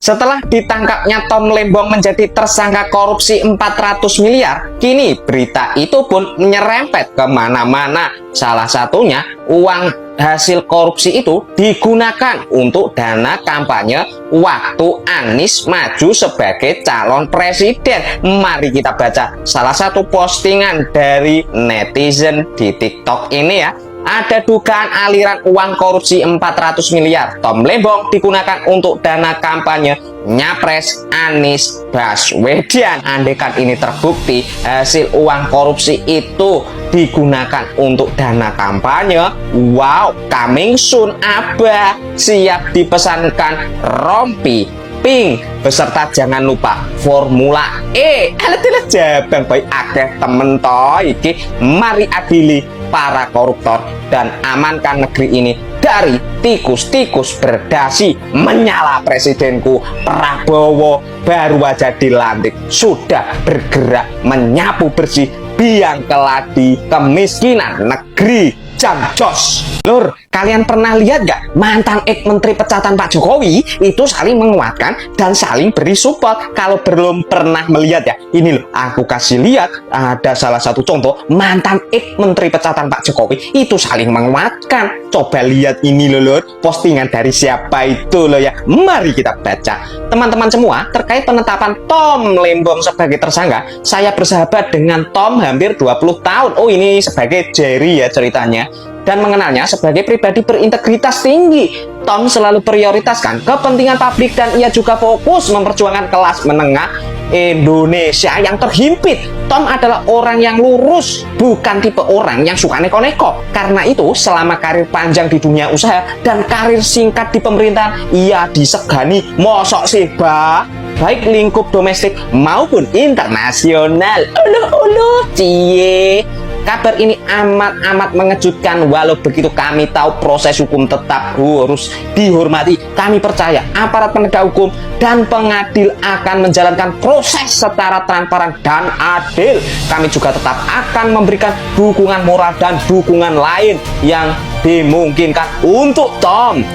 Setelah ditangkapnya Tom Lembong menjadi tersangka korupsi 400 miliar, kini berita itu pun menyerempet kemana-mana. Salah satunya uang hasil korupsi itu digunakan untuk dana kampanye waktu Anies maju sebagai calon presiden. Mari kita baca salah satu postingan dari netizen di TikTok ini ya. Ada dugaan aliran uang korupsi 400 miliar. Tom Lembong digunakan untuk dana kampanye Nyapres Anies Baswedan. Andaikan ini terbukti hasil uang korupsi itu digunakan untuk dana kampanye, wow, coming soon Abah. Siap dipesankan rompi pink beserta jangan lupa Formula E. Alat-alat jabang baik akeh temen toh iki. Mari adili para koruptor dan amankan negeri ini dari tikus-tikus berdasi. Menyala presidenku Prabowo baru aja dilantik sudah bergerak menyapu bersih biang keladi kemiskinan negeri. Jam jos. Lur, kalian pernah lihat gak mantan ex-menteri pecatan Pak Jokowi itu saling menguatkan dan saling beri support? Kalau belum pernah melihat ya, ini loh aku kasih lihat ada salah satu contoh mantan ex-menteri pecatan Pak Jokowi itu saling menguatkan. Coba lihat ini loh lur, postingan dari siapa itu loh ya. Mari kita baca. Teman-teman semua, terkait penetapan Tom Lembong sebagai tersangka, saya bersahabat dengan Tom hampir 20 tahun. Oh, ini sebagai Jerry ya ceritanya. Dan mengenalnya sebagai pribadi berintegritas tinggi. Tom selalu prioritaskan kepentingan publik dan ia juga fokus memperjuangkan kelas menengah Indonesia yang terhimpit. Tom adalah orang yang lurus, bukan tipe orang yang suka neko-neko. Karena itu, selama karir panjang di dunia usaha dan karir singkat di pemerintahan, ia disegani. Mosok sih, bah? Baik lingkup domestik maupun internasional. Uluh, cie. Kabar ini amat mengejutkan. Walau begitu kami tahu proses hukum tetap harus dihormati. Kami percaya aparat penegak hukum dan pengadil akan menjalankan proses secara transparan dan adil. Kami juga tetap akan memberikan dukungan moral dan dukungan lain yang dimungkinkan untuk Tom.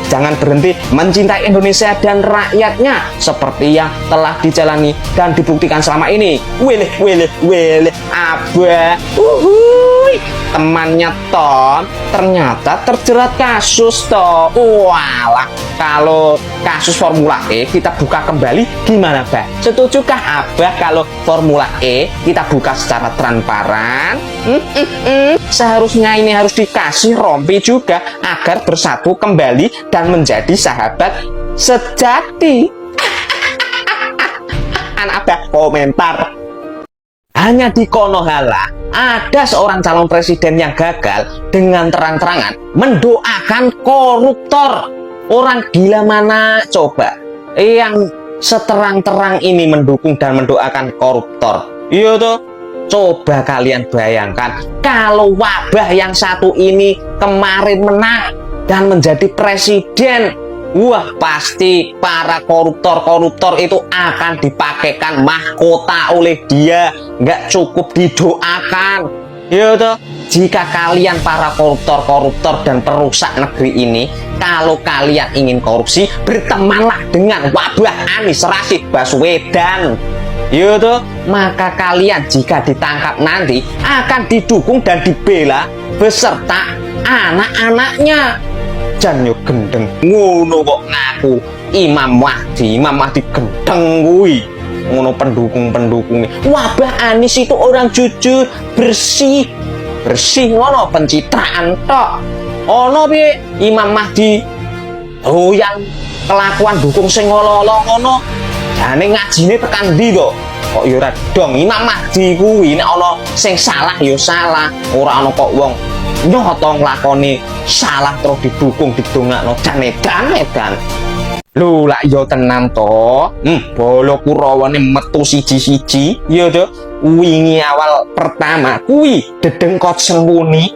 Jangan berhenti mencintai Indonesia dan rakyatnya seperti yang telah dijalani dan dibuktikan selama ini. Wele, Abah. Temannya Tom ternyata terjerat kasus toh. Walah, kalau kasus Formula E kita buka kembali gimana, Bah? Setujukah Abah kalau Formula E kita buka secara transparan? Seharusnya ini harus dikasih rompi juga agar bersatu kembali dan menjadi sahabat sejati. Anak Abah komentar. Hanya di Konohala ada seorang calon presiden yang gagal dengan terang-terangan mendoakan koruptor. Orang gila mana coba yang seterang-terang ini mendukung dan mendoakan koruptor? Iya tuh. Coba kalian bayangkan kalau wabah yang satu ini kemarin menang dan menjadi presiden. Wah, pasti para koruptor itu akan dipakaikan mahkota oleh dia. Nggak cukup didoakan. Ya toh, jika kalian para koruptor dan perusak negeri ini, kalau kalian ingin korupsi, bertemanlah dengan wabah Anies Rashid Baswedan. Ya toh, maka kalian jika ditangkap nanti akan didukung dan dibela beserta anak-anaknya. Jan yo gendeng ngono kok ngaku Imam Mahdi gendeng kuwi ngono pendukung-pendukungnya. Wabah Anies itu orang jujur, bersih ngono pencitraan tok. Ono piye Imam Mahdi yang kelakuan dukung sing ngolo-olo ngono. Jane ngajine tekan ndi to? Kok yo ora dong Imam Mahdi kuwi nek ana sing salah yo salah, ora ana kok wong nyoto nglakoni salah terus didukung didongakno jan edan. Lho lak yo tenan to. Bolo Kurawane metu siji-siji ya to. Wingi awal pertama kuwi Dedengkot Sengkuni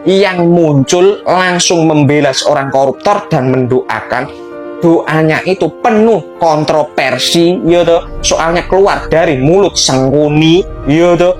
yang muncul langsung membela seorang koruptor dan mendoakan. Doanya itu penuh kontroversi ya to. Soalnya keluar dari mulut Sengkuni ya to.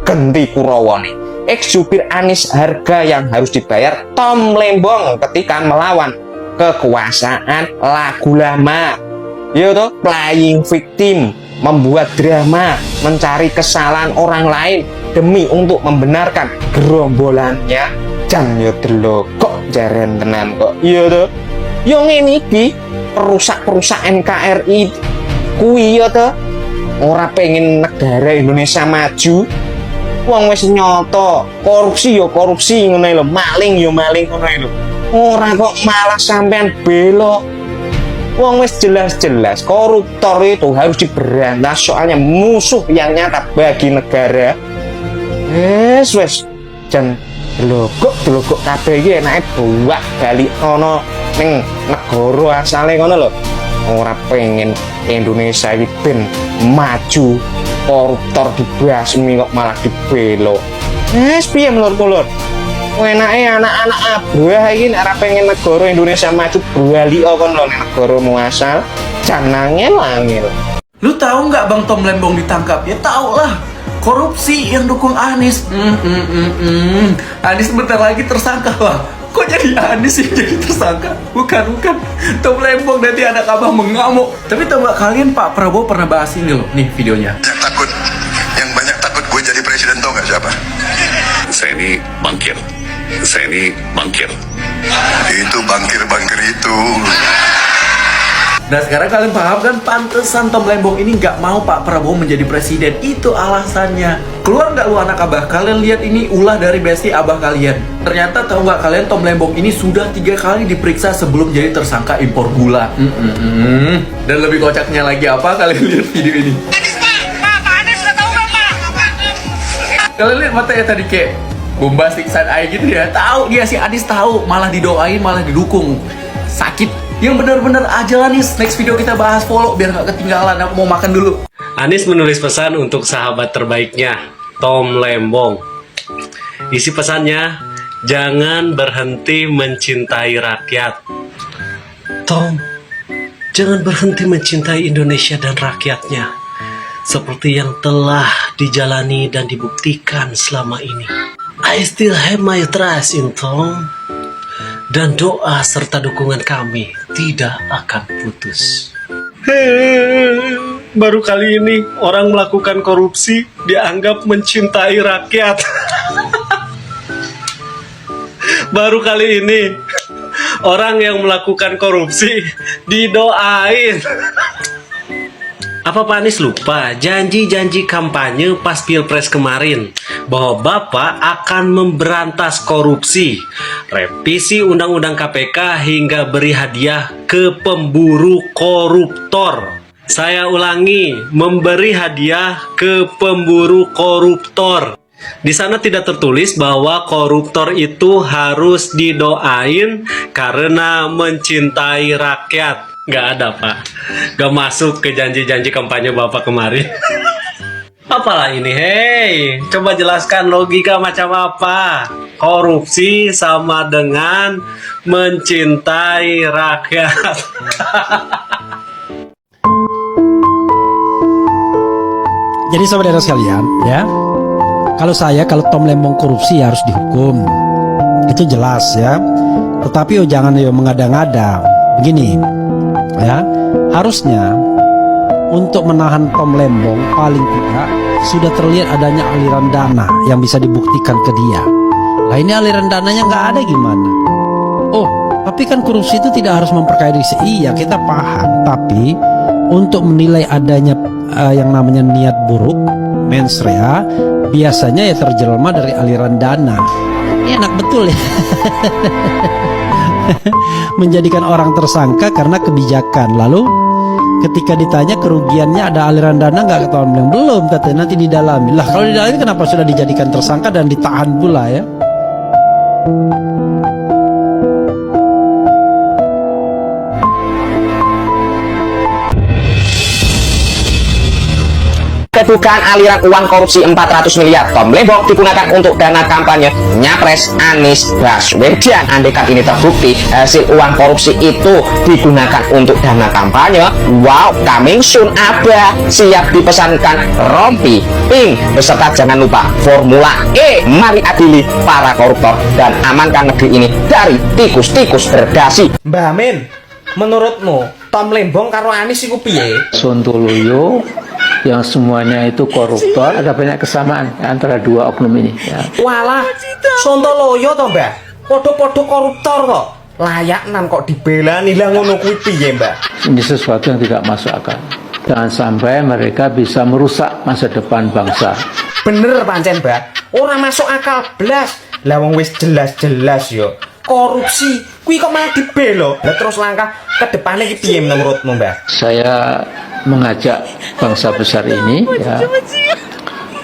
Genti Kurawane. Ex-jubir Anies harga yang harus dibayar Tom Lembong ketika melawan kekuasaan lagu lama. ya toh, playing victim, membuat drama, mencari kesalahan orang lain demi untuk membenarkan gerombolannya. Jan yo delok kok jaren tenan kok. Iya toh. Yo ngene iki perusak NKRI kuwi ya toh. Ora pengen negara Indonesia maju. Wong wis nyoto, korupsi yo korupsi ngono lho, maling yo maling ngono lho. Ora kok malah sampean belo. Wong wis jelas-jelas koruptor itu harus diberantas, soalnya musuh yang nyata bagi negara. Wes jan delokok kabeh iki enake buak balik ana ning negara asale ngono lho. Ora pengen Indonesia iki ben maju, koruptor dibasmi kok malah dibelo. Piye menurutmu lho? Enake anak-anak abah iki nek ora pengen negara Indonesia maju bali kon lho nek negaramu asal. Jangan angel. Lu tahu nggak Bang Tom Lembong ditangkap? Ya tahu lah. Korupsi yang dukung Anies. Anies bentar lagi tersangka lah. Kok jadi Anies yang jadi tersangka? Bukan. Tom Lembong nanti anak abah mengamuk. Tapi tahu nggak kalian Pak Prabowo pernah bahas ini loh. Nih videonya. Yang banyak takut gue jadi presiden, tau nggak siapa? Saya ini bangkir. Itu bangkir itu. Nah sekarang kalian paham kan pantesan Tom Lembong ini nggak mau Pak Prabowo menjadi presiden. Itu alasannya. Keluar nggak lu anak abah? Kalian lihat ini ulah dari besti abah kalian. Ternyata tahu nggak kalian Tom Lembong ini sudah 3 kali diperiksa sebelum jadi tersangka impor gula. Dan lebih kocaknya lagi apa? Kalian lihat video ini. Pak Anies udah tahu nggak Pak? Kalian lihat matanya tadi kayak bombastic side eye gitu ya. Tahu dia si Anies tahu, malah didoain, malah didukung. Sakit. Yang benar-benar aja lah nih. Next video kita bahas, follow biar nggak ketinggalan. Aku mau makan dulu. Anies menulis pesan untuk sahabat terbaiknya, Tom Lembong. Isi pesannya, jangan berhenti mencintai rakyat. Tom, jangan berhenti mencintai Indonesia dan rakyatnya, seperti yang telah dijalani dan dibuktikan selama ini. I still have my trust in Tom. Dan doa serta dukungan kami tidak akan putus. Baru kali ini orang melakukan korupsi dianggap mencintai rakyat. Baru kali ini orang yang melakukan korupsi didoain. Apa Pak Anies lupa janji-janji kampanye pas Pilpres kemarin bahwa Bapak akan memberantas korupsi, revisi Undang-Undang KPK hingga beri hadiah ke pemburu koruptor. Saya ulangi, memberi hadiah ke pemburu koruptor. Di sana tidak tertulis bahwa koruptor itu harus didoain karena mencintai rakyat. Nggak ada Pak, nggak masuk ke janji-janji kampanye Bapak kemarin. Apalah ini, hei, coba jelaskan logika macam apa? Korupsi sama dengan mencintai rakyat. Jadi saudara sekalian, ya, kalau Tom Lembong korupsi ya harus dihukum, itu jelas ya. Tetapi jangan mengada-ngada. Begini, ya, harusnya untuk menahan Tom Lembong paling tidak sudah terlihat adanya aliran dana yang bisa dibuktikan ke dia. Lah ini aliran dananya nggak ada gimana? Oh, tapi kan korupsi itu tidak harus memperkaya diri. Iya, kita paham. Tapi untuk menilai adanya yang namanya niat buruk, mens rea, biasanya ya terjelma dari aliran dana. Ini enak betul ya. Menjadikan orang tersangka karena kebijakan. Lalu ketika ditanya kerugiannya ada aliran dana nggak ketahuan, belum, katanya nanti didalami. Lah kalau didalami kenapa sudah dijadikan tersangka dan ditahan pula ya? Dugaan aliran uang korupsi 400 miliar Tom Lembong digunakan untuk dana kampanye Nyapres Anies Baswedan. Andaikan ini terbukti hasil uang korupsi itu digunakan untuk dana kampanye, wow, coming soon Abah siap dipesankan rompi pink beserta jangan lupa Formula E. Mari adili para koruptor dan amankan negeri ini dari tikus-tikus berdasi. Mbak Amin, menurutmu Tom Lembong karo Anies iku piye? Sontoloyo yang semuanya itu koruptor, ada banyak kesamaan antara dua oknum ini ya. Walah, Sontoloyo to, Mbah. Podo-podo koruptor kok. Layak kok dibelani lah ngono kuwi piye, Mbah? Ini sesuatu yang tidak masuk akal. Jangan sampai mereka bisa merusak masa depan bangsa. Bener pancen, Mbah. Ora masuk akal blas. Lah wong wis jelas-jelas yo korupsi. Kuwi kok malah dibelo. Lah terus langkah ke depannya iki piye menurutmu, Mbah? Saya mengajak bangsa besar ini ya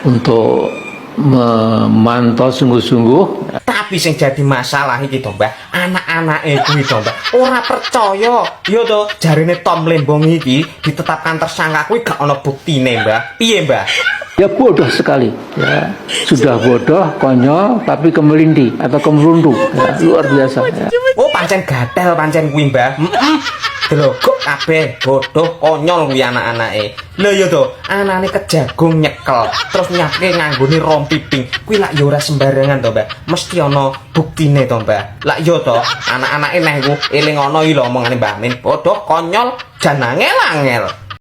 untuk memantau sungguh-sungguh. Tapi sing jadi masalah iki to, Mbah, anak-anake kuwi to, Mbah, ora percaya. Yo to, jarine Tom Lembong iki ditetapkan tersangka kuwi gak ana buktine, Mbah. Piye, Mbah? Ya bodoh sekali ya. Sudah bodoh, konyol, tapi kemelindi atau kemerundu ya. Luar biasa ya. Oh, pancen gatel pancen kuwi, Mbah. Delogok kabeh, bodoh, konyol kuwi anak-anake. Lha yo to, anane kejagung nyekel, terus nyake nganggone rompi pink. Kuwi lak yo ora sembarangan to, Mbah. Mesti ana buktine to, Mbah. Lak yo to, anak-anake neh ku eling ana iki lho omongane Mbah Min. Bodoh, konyol, jan angel-angel.